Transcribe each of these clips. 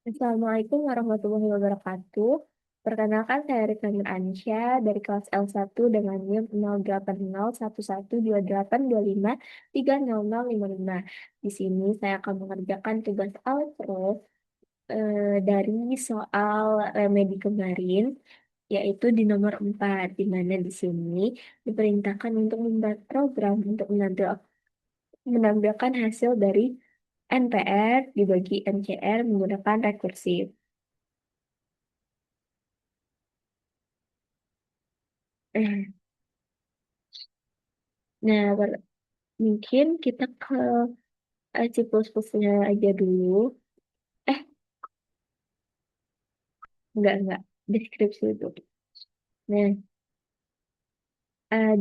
Assalamualaikum warahmatullahi wabarakatuh. Perkenalkan saya Rizman Ansya dari kelas L1 dengan NIM 0801112825300055. Di sini saya akan mengerjakan tugas algebra dari soal remedi kemarin, yaitu di nomor 4, di mana di sini diperintahkan untuk membuat program untuk menampilkan hasil dari NPR dibagi NCR menggunakan rekursif. Eh, Nah, mungkin kita ke C++-nya aja dulu. Eh, enggak. Deskripsi itu. Nah,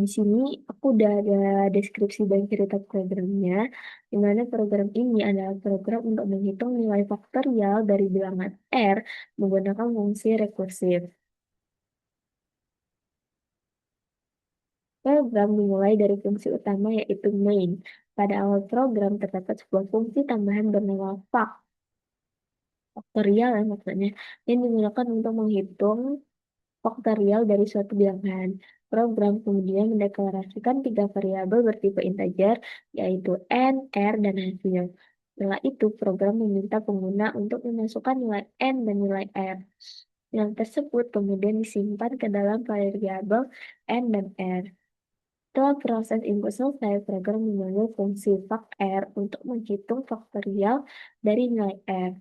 di sini aku udah ada deskripsi dan cerita programnya, di mana program ini adalah program untuk menghitung nilai faktorial dari bilangan R menggunakan fungsi rekursif. Program dimulai dari fungsi utama yaitu main. Pada awal program terdapat sebuah fungsi tambahan bernama faktorial ya maksudnya, yang digunakan untuk menghitung faktorial dari suatu bilangan. Program kemudian mendeklarasikan tiga variabel bertipe integer, yaitu n, r, dan hasil. Setelah itu, program meminta pengguna untuk memasukkan nilai n dan nilai r. Yang tersebut kemudian disimpan ke dalam variabel n dan r. Setelah proses input selesai, program memanggil fungsi fact_r untuk menghitung faktorial dari nilai r.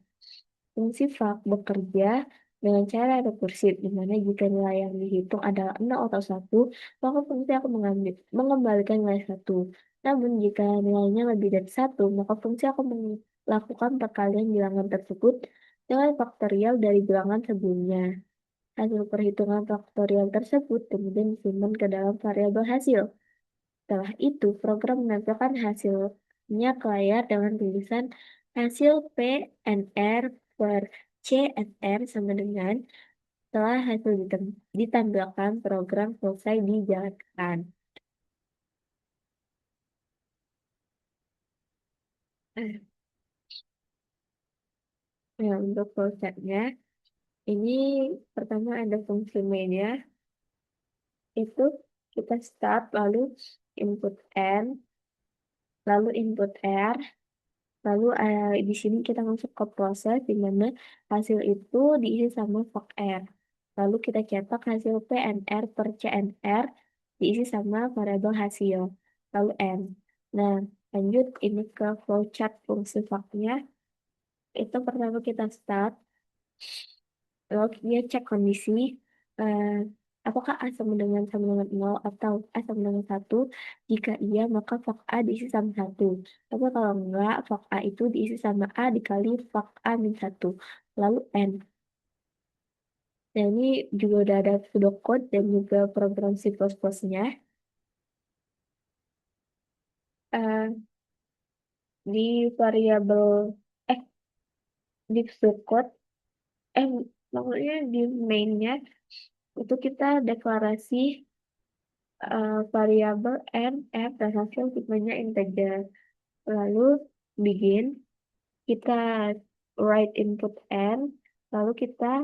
Fungsi fak bekerja dengan cara rekursif, di mana jika nilai yang dihitung adalah 0 atau 1, maka fungsi akan mengembalikan nilai 1. Namun, jika nilainya lebih dari 1, maka fungsi akan melakukan perkalian bilangan tersebut dengan faktorial dari bilangan sebelumnya. Hasil perhitungan faktorial tersebut kemudian disimpan ke dalam variabel hasil. Setelah itu, program menampilkan hasilnya ke layar dengan tulisan hasil P N R per C N R sama dengan setelah hasil ditampilkan, program selesai dijalankan. Eh, Nah, untuk prosesnya, ini pertama ada fungsi mainnya, itu kita start, lalu input N, lalu input R, lalu di sini kita masuk ke proses di mana hasil itu diisi sama voc R. Lalu kita cetak hasil PNR per CNR diisi sama variabel hasil. Lalu N. Nah, lanjut ini ke flowchart fungsi voc-nya. Itu pertama kita start, lalu dia cek kondisi eh, apakah A sama dengan 0 atau A sama dengan 1. Jika iya, maka fak A diisi sama 1. Tapi kalau enggak, fak A itu diisi sama A dikali fak A min 1. Lalu N. Nah, ini juga udah ada pseudocode dan juga program C++-nya. Eh, di variabel, eh, di pseudocode, eh, maksudnya di main-nya, itu kita deklarasi variabel n, f, dan hasil tipenya integer. Lalu begin, kita write input n, lalu kita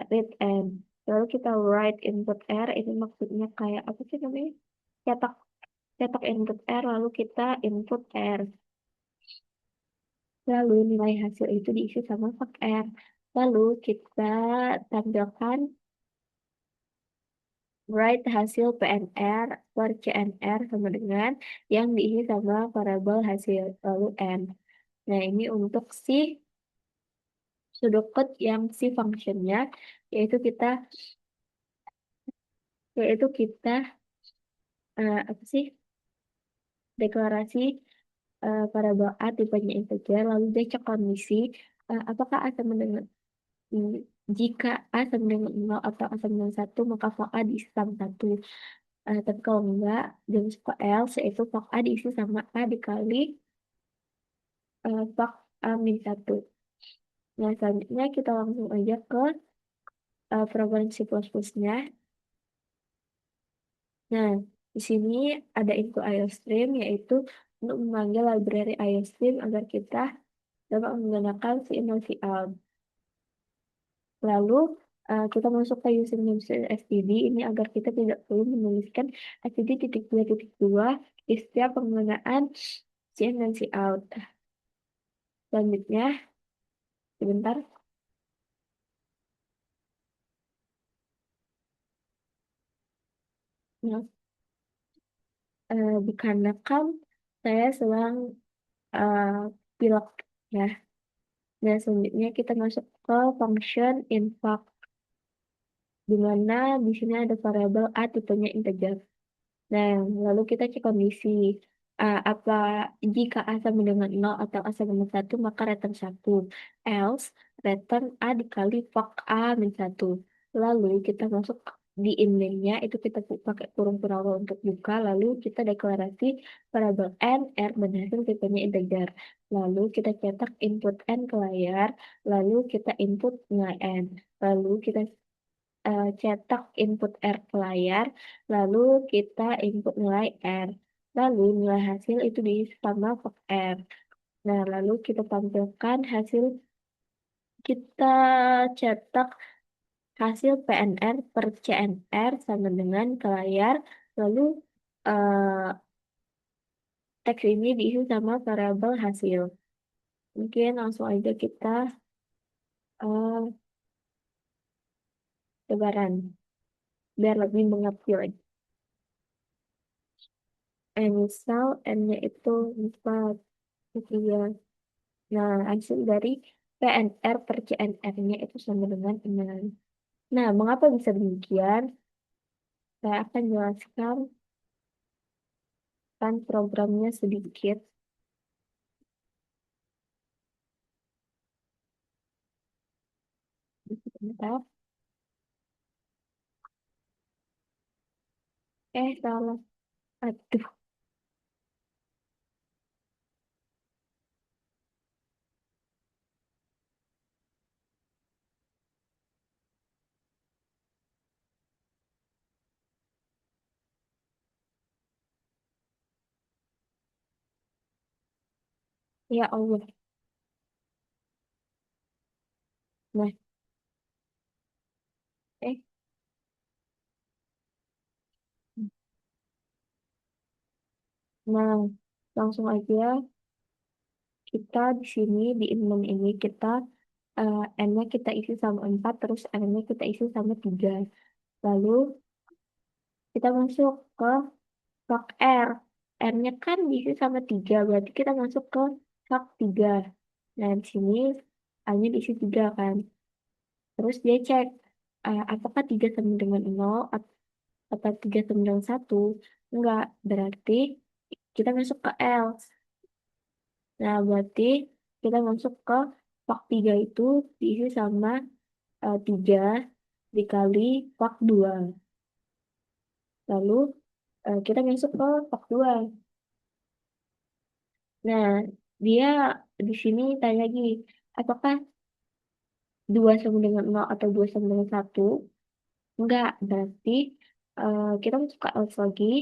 read n. Lalu kita write input r, ini maksudnya kayak apa sih namanya? Cetak cetak input r, lalu kita input r. Lalu nilai hasil itu diisi sama fak r. Lalu kita tampilkan write hasil PNR per CNR sama dengan yang diisi sama variabel hasil lalu N. Nah, ini untuk si pseudocode yang si functionnya yaitu kita yaitu kita apa sih deklarasi variabel A tipenya integer lalu dia cek kondisi apakah A sama dengan mm, jika A sama dengan 0 atau A sama dengan 1 maka for A diisi sama 1. Tapi kalau enggak, dia masuk ke else, yaitu fak A diisi sama A dikali fak A min 1. Nah, selanjutnya kita langsung aja ke program C++-nya. Nah, di sini ada info IOStream, yaitu untuk memanggil library IOStream agar kita dapat menggunakan si in dan si out. Lalu kita masuk ke username std ini agar kita tidak perlu menuliskan std titik dua titik dua di setiap penggunaan si in dan si out. Selanjutnya, sebentar. Nah, dikarenakan saya sedang eh, pilek ya. Nah, selanjutnya kita masuk ke function info, di mana di sini ada variabel a tipenya integer. Nah, lalu kita cek kondisi. Apa jika A sama dengan nol atau A sama dengan 1, maka return 1. Else, return A dikali voc A min 1. Lalu kita masuk di inline-nya, itu kita pakai kurung purawa untuk buka. Lalu kita deklarasi variabel n, r, dan hasil tipenya integer. Lalu kita cetak input n ke layar. Lalu kita input nilai n. Lalu kita cetak input R ke layar, lalu kita input nilai R. Lalu nilai hasil itu diisi sama voc R. Nah, lalu kita tampilkan hasil, kita cetak hasil PNR per CNR sama dengan ke layar, lalu eh, teks ini diisi sama variabel hasil. Mungkin langsung aja kita eh, sebaran, biar lebih mengerti lagi. Misal N-nya itu 4. Gitu ya. Nah, hasil dari PNR per CNR-nya itu sama dengan 6. Nah, mengapa bisa demikian? Saya akan jelaskan kan programnya sedikit. Sebentar. Salah. Aduh, ya Allah. Nah, eh, nah, langsung aja kita di sini di input ini kita N-nya kita isi sama 4, terus N-nya kita isi sama 3. Lalu kita masuk ke Vok R. R-nya kan diisi sama 3, berarti kita masuk ke vok 3. Nah, di sini A-nya diisi 3 kan. Terus dia cek, apakah 3 sama dengan 0 atau 3 sama dengan 1. Enggak, berarti kita masuk ke else. Nah, berarti kita masuk ke vok 3 itu diisi sama 3 dikali vok 2. Lalu kita masuk ke vok 2. Nah, dia di sini tanya lagi, apakah 2 sama dengan nol atau 2 sama dengan satu? Enggak, berarti kita masuk ke else lagi,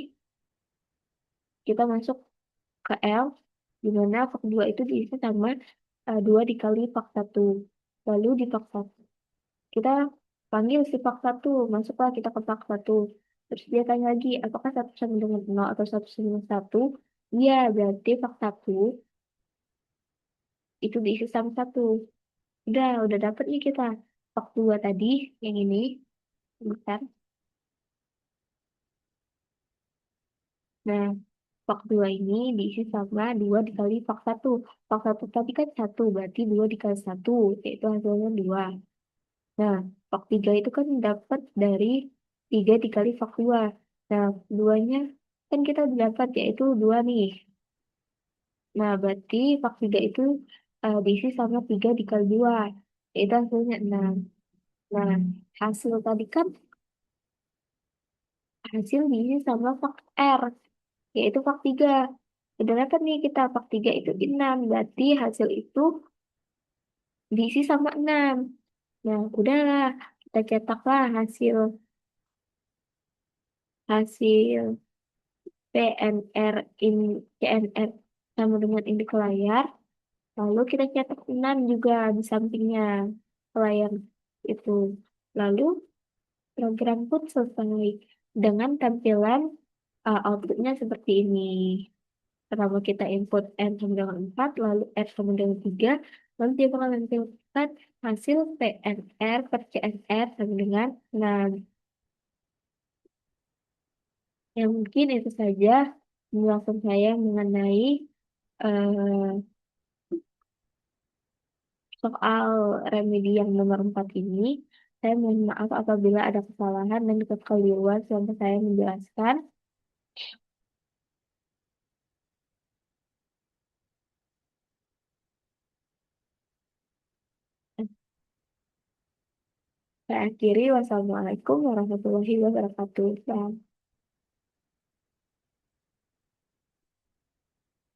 kita masuk ke else, di mana vok 2 itu diisi sama 2 dikali vok 1. Lalu di vok 1, kita panggil si vok 1, masuklah kita ke vok 1. Terus dia tanya lagi, apakah satu sama dengan nol atau satu sama dengan satu? Iya, berarti vok 1 itu diisi sama satu. Udah dapet nih kita. Vok 2 tadi, yang ini. Bentar. Nah, vok 2 ini diisi sama 2 dikali vok 1. Vok 1 tadi kan 1, berarti 2 dikali 1, yaitu hasilnya 2. Nah, vok 3 itu kan dapat dari 3 dikali vok 2. Nah, 2-nya kan kita udah dapat, yaitu 2 nih. Nah, berarti vok 3 itu diisi sama 3 dikali 2, yaitu hasilnya 6. Nah, hasil tadi kan hasil diisi sama vok R, yaitu vok 3. Udah dapat nih kita vok 3 itu 6. Berarti hasil itu diisi sama 6. Nah, udahlah. Kita cetaklah hasil hasil PNR in CNR sama dengan ini ke layar. Lalu kita cetak 6 juga di sampingnya layar itu. Lalu program pun selesai dengan tampilan outputnya seperti ini. Pertama kita input N sama dengan 4, lalu R sama dengan 3, lalu dia bakal menampilkan hasil PNR per CNR sama dengan 6. Ya mungkin itu saja penjelasan saya mengenai eh, soal remedi yang nomor 4 ini. Saya mohon maaf apabila ada kesalahan dan kekeliruan selama saya menjelaskan. Saya akhiri, wassalamualaikum warahmatullahi wabarakatuh. Bye.